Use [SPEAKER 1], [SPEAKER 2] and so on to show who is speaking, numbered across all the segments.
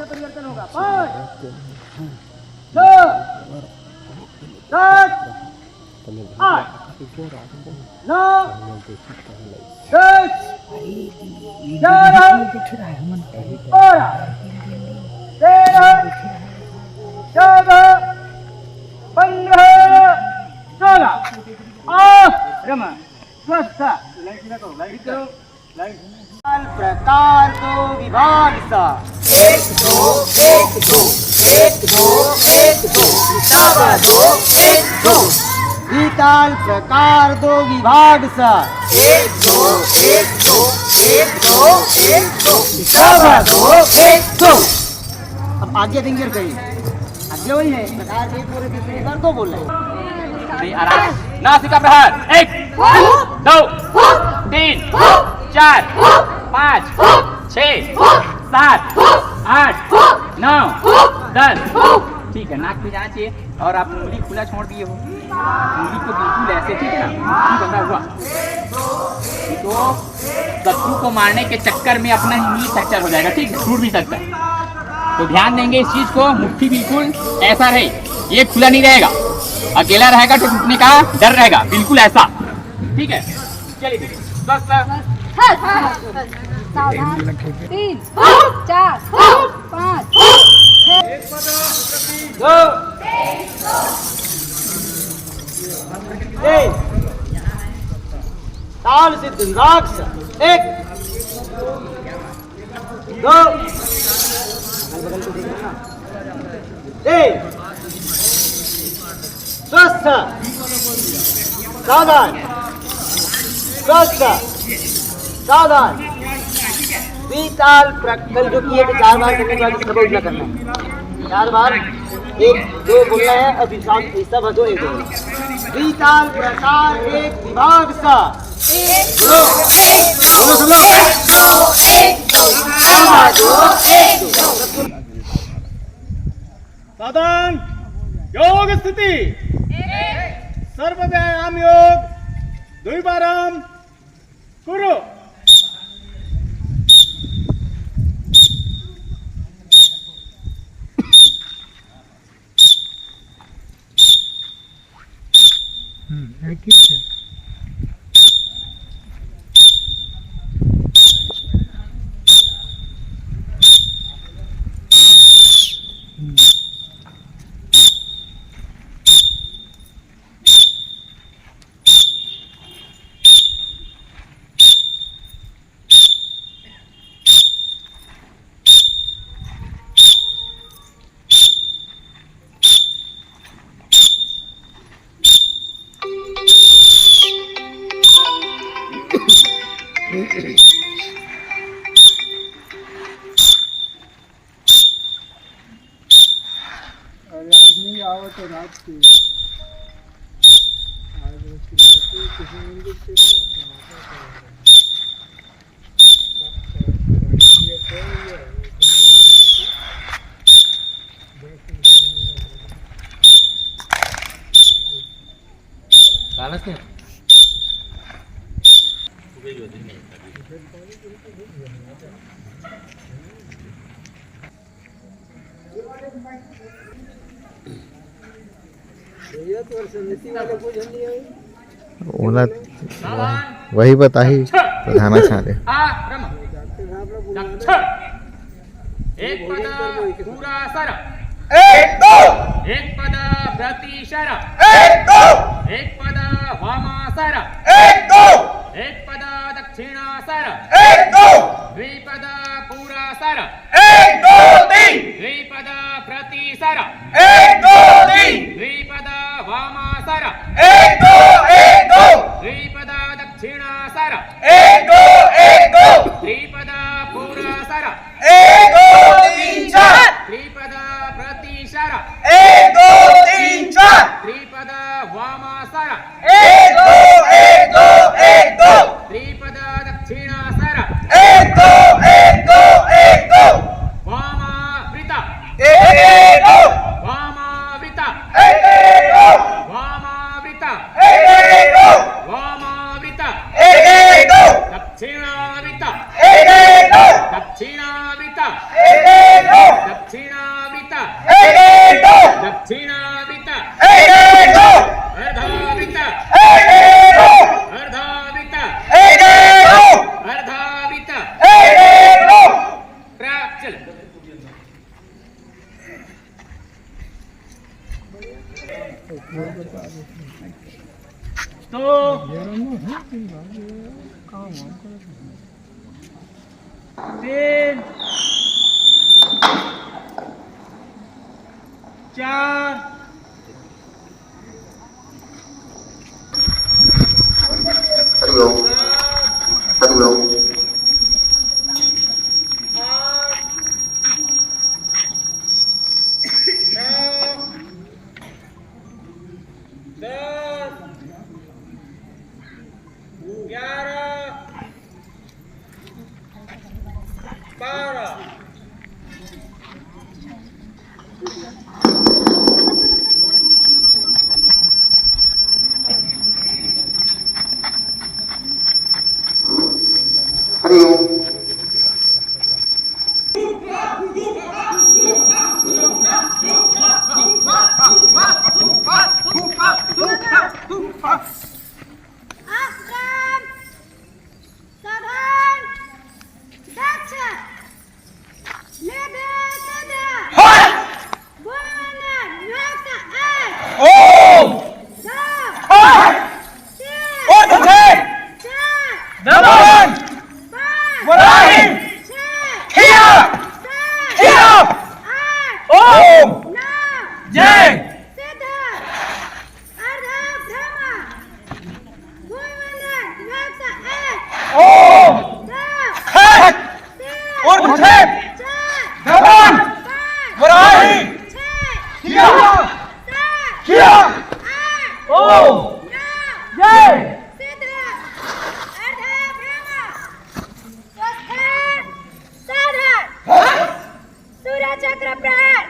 [SPEAKER 1] ऐसा परिवर्तन होगा। 5 6 7 8 9 10 11 12 13 14 15 16 रमा स्वस्थ लाइट करो प्रकार दो विभाग सा 1 2 1 2 1 2 1 2 शाबा 2 1 2 विताल प्रकार दो विभाग सा 1 2 1 2 1 2 1 2 शाबा 2 1 2। अब आगे देंगे और कहीं आगे वही है प्रकार एक पूरे दूसरे बार दो बोल रहे हैं। आराम नासिका प्रहार 1 2 3 4 5 6 7 8 9 10। ठीक है, नाक पे जाना चाहिए और आप उंगली खुला छोड़ दिए हो, उंगली को बिल्कुल ऐसे, ठीक है ना, बंधा हुआ। तो शत्रु को मारने के चक्कर में अपना ही फ्रैक्चर हो जाएगा, ठीक है, टूट भी सकता है। तो ध्यान देंगे इस चीज को, मुट्ठी बिल्कुल ऐसा रहे, ये खुला नहीं रहेगा, अकेला रहेगा तो टूटने का डर रहेगा, बिल्कुल ऐसा, ठीक है। चलिए स्वस्थ
[SPEAKER 2] सावधान 3 4 5
[SPEAKER 1] 2 1 ताल सिद्ध विभाग सा 1 2 3 स्वस्थ सावधान स्वस्थ सावधान। विताल प्रकल जो किए थे 4 बार करने के बाद सब उल्टा करना है, 4 बार 1 2 बोलना है, अब सब हजो 1 2। विताल प्रकार एक विभाग सा 1 2 1 2
[SPEAKER 3] साधन योग स्थिति सर्व व्यायाम योग द्विबारम कुरु।
[SPEAKER 4] वही बताही प्रधानाचार्य।
[SPEAKER 1] एक पद पूरा सर 1 2 एक पद प्रतिशर 1 2 एक पद वामासर 1 2 एक पद दक्षिणासर 1 2 द्विपद पूरासर 1 2 3 द्विपद प्रतिसर 1 2 3 द्विपद वामासर 1 2 1 2 द्विपद दक्षिणासर 1 2 1 2 द्विपद पूरासर 1 2 3 4 त्रिपद प्रतिशर 1 2 3 4 त्रिपद वामासर 1 2 1 2 1 2 त्रिपद दक्षिणासर 1 2 1 2 1 2 वामावृत 1 2 वामावृत 1 2 वामावृत
[SPEAKER 3] क्षीणाविता अर्धाविता अर्धाविता अर्धाविता चल तो 3 4
[SPEAKER 2] आश्रम साधन दक्ष लेदे सदा बोलना रक्षा
[SPEAKER 1] ओम और दमन वराही खिया ओम जय ओम खट और दमन वराही खिया ओम जय
[SPEAKER 2] सूर्य चक्र प्रहार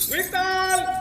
[SPEAKER 2] 1
[SPEAKER 1] आरती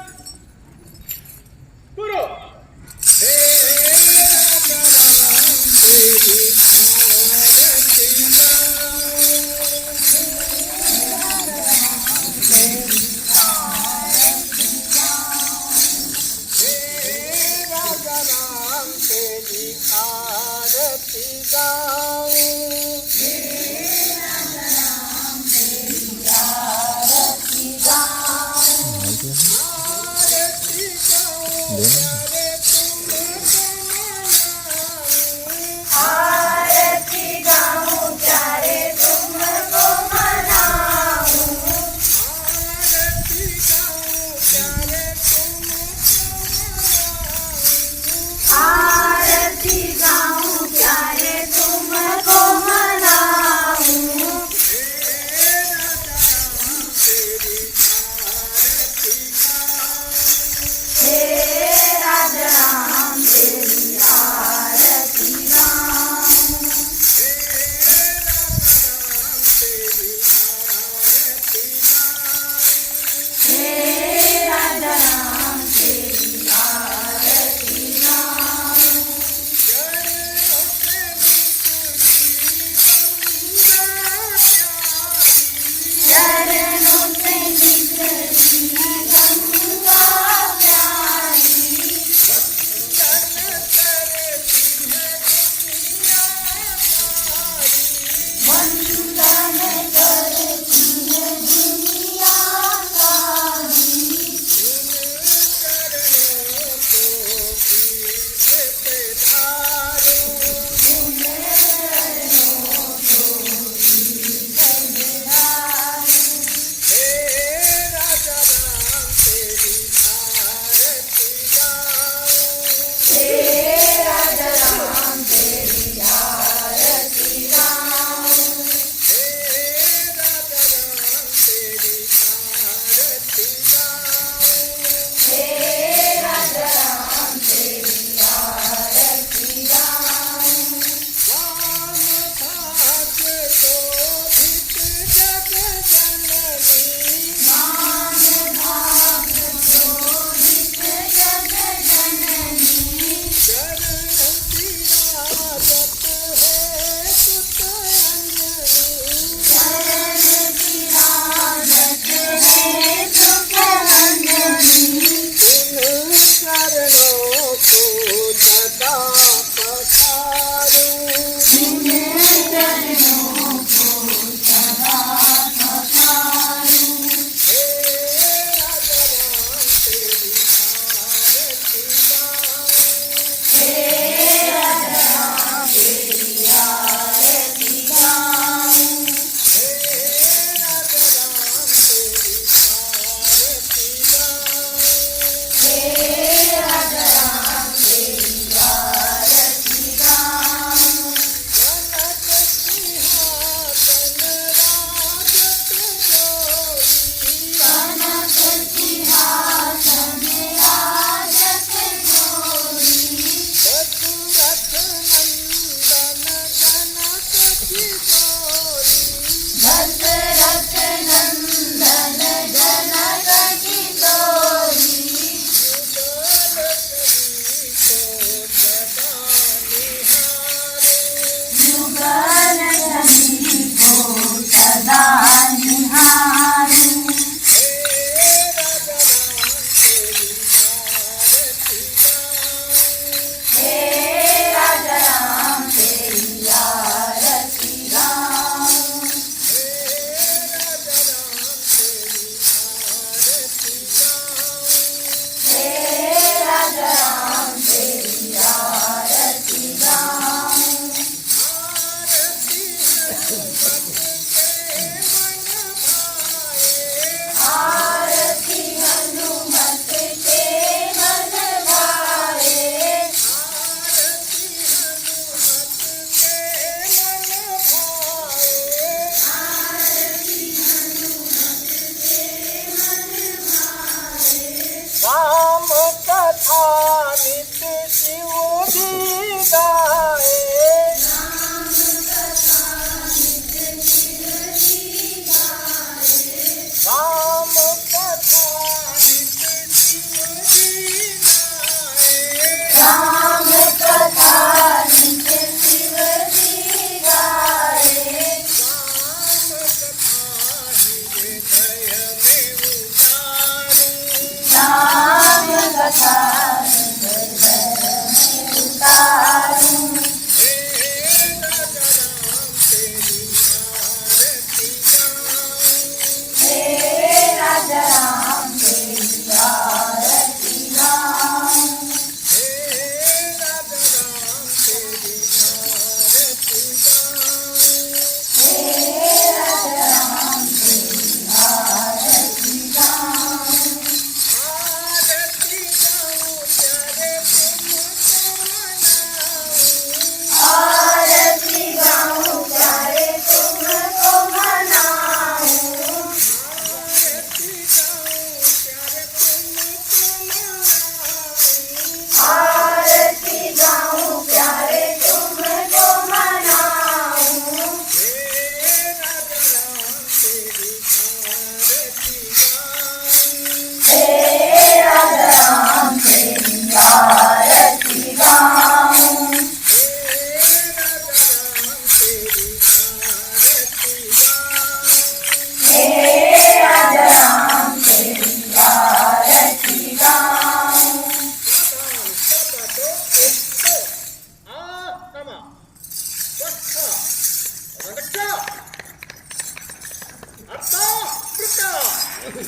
[SPEAKER 1] तीन,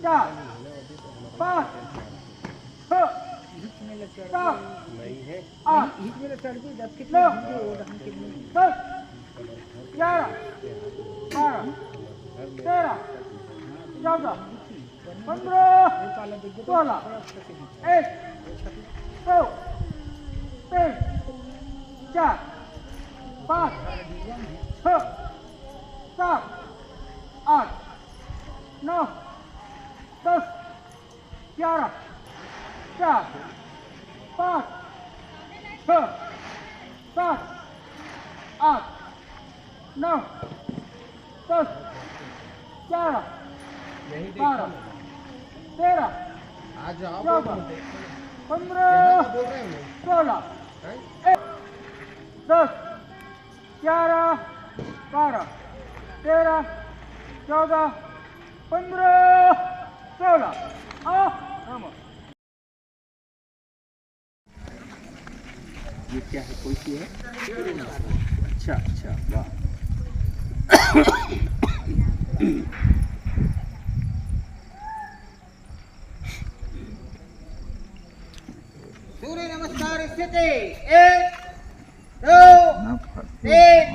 [SPEAKER 1] चार, पाँच, छः, सात, आठ, नौ, 10, 11, 12, 13, 14, 15, 16, 1, 2, 3, 4, 5, 6, 7, 8, 9, 10, 11, 4, 5, 6, 7, 8, 9, 10, 11, 12, 13, 14, 15, 16, 10, 11, 12, 13, 14, 15, 16. Vamos.
[SPEAKER 3] ये क्या है, कोई सी है? अच्छा अच्छा, वाह।
[SPEAKER 1] सूर्य नमस्कार स्थिति 1, 2, 3.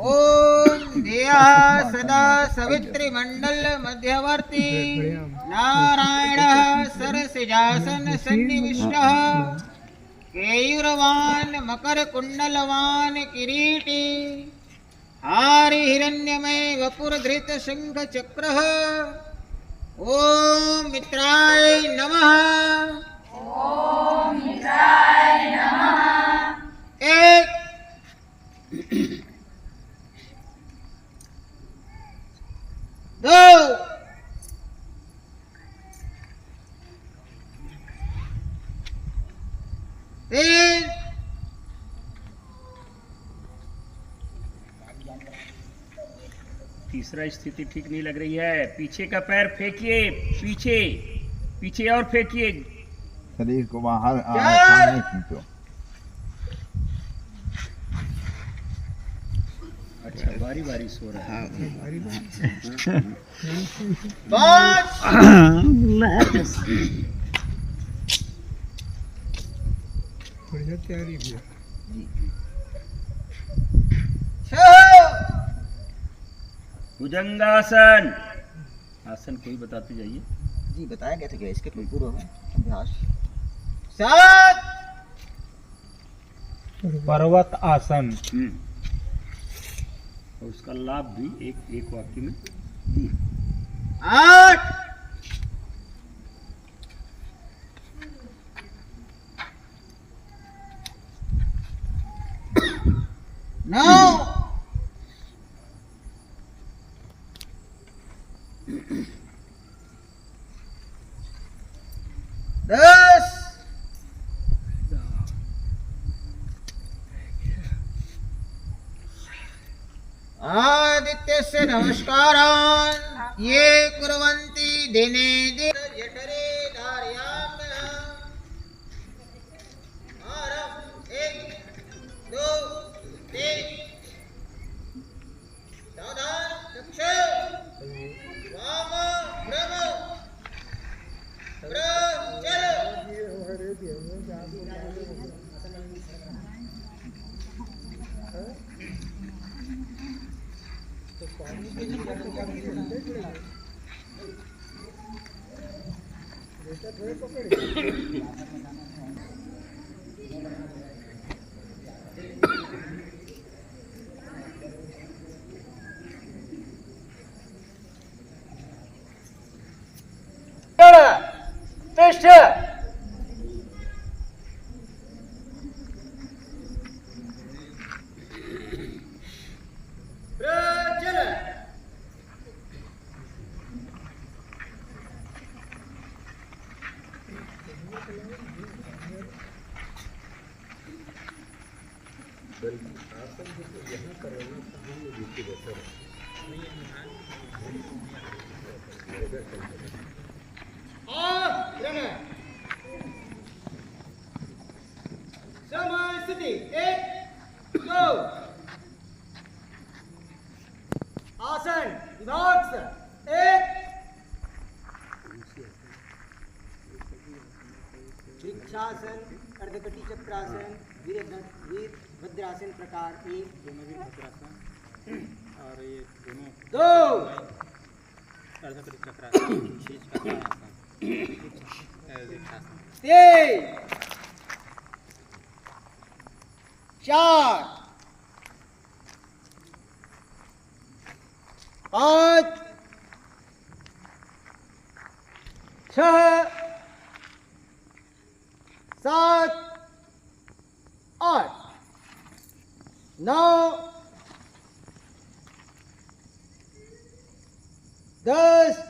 [SPEAKER 1] ओम धिया सदा सवित्री मंडल मध्यवर्ती नारायण सरसिजासन सन्निविष्टः केयूरवान मकर कुंडलवान किरीटी हारि हिरण्यमय वपुरधृत शंख चक्रः। ओम मित्राय नमः। ओम मित्राय नमः। 1, 2, 3,
[SPEAKER 3] 3रा स्थिति ठीक नहीं लग रही है। पीछे का पैर फेंकिए, पीछे पीछे और फेंकिए।
[SPEAKER 4] शरीर को बाहर सामने खींचो।
[SPEAKER 3] अच्छा, बारी बारी सो रहा है।
[SPEAKER 1] बढ़िया तैयारी भी है।
[SPEAKER 3] भुजंगासन आसन कोई बताते जाइए।
[SPEAKER 1] जी बताया कैसे क्या इसके कोई पूर्व है अभ्यास। 7,
[SPEAKER 5] पर्वत आसन।
[SPEAKER 3] और उसका लाभ भी एक वाक्य में।
[SPEAKER 1] 8, 9, 10, आदित्यस्य नमस्कारान् ये कुर्वन्ति दिने दिने जठरे धारयाम्यहम्। आरम् 1, 2, 3, सावधान चक्षु वाम भ्रम चल। तिष्ठ। गिनती 1 2 आसन विभाग से 1 वृक्षासन अर्धकटी चक्रासन वीरभद्रासन प्रकार 1
[SPEAKER 5] और ये दोनों
[SPEAKER 1] 2
[SPEAKER 5] अर्धकटी चक्रासन शीश का आसन
[SPEAKER 1] 3 4 5 6 7 8 9 10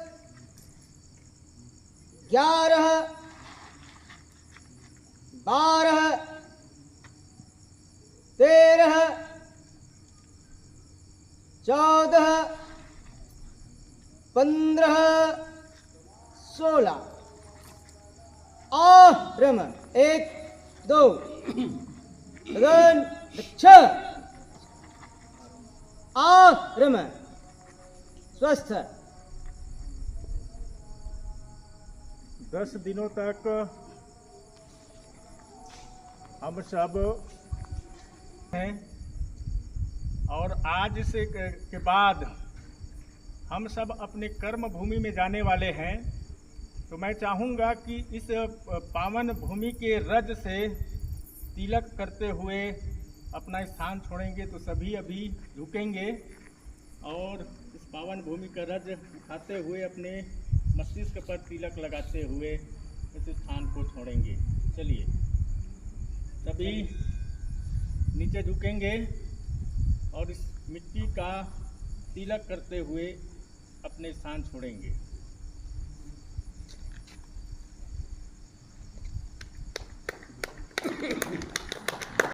[SPEAKER 1] 11 12 13 14 15 16 आरम 1 2 लगन 6 आरम स्वस्थ
[SPEAKER 5] 10 दिनों तक हम सब हैं और आज से के बाद हम सब अपने कर्म भूमि में जाने वाले हैं। तो मैं चाहूँगा कि इस पावन भूमि के रज से तिलक करते हुए अपना स्थान छोड़ेंगे तो सभी अभी झुकेंगे और इस पावन भूमि का रज उठाते हुए अपने मस्तिष्क पर तिलक लगाते हुए इस स्थान को छोड़ेंगे। चलिए सभी नीचे झुकेंगे और इस मिट्टी का तिलक करते हुए अपने स्थान छोड़ेंगे।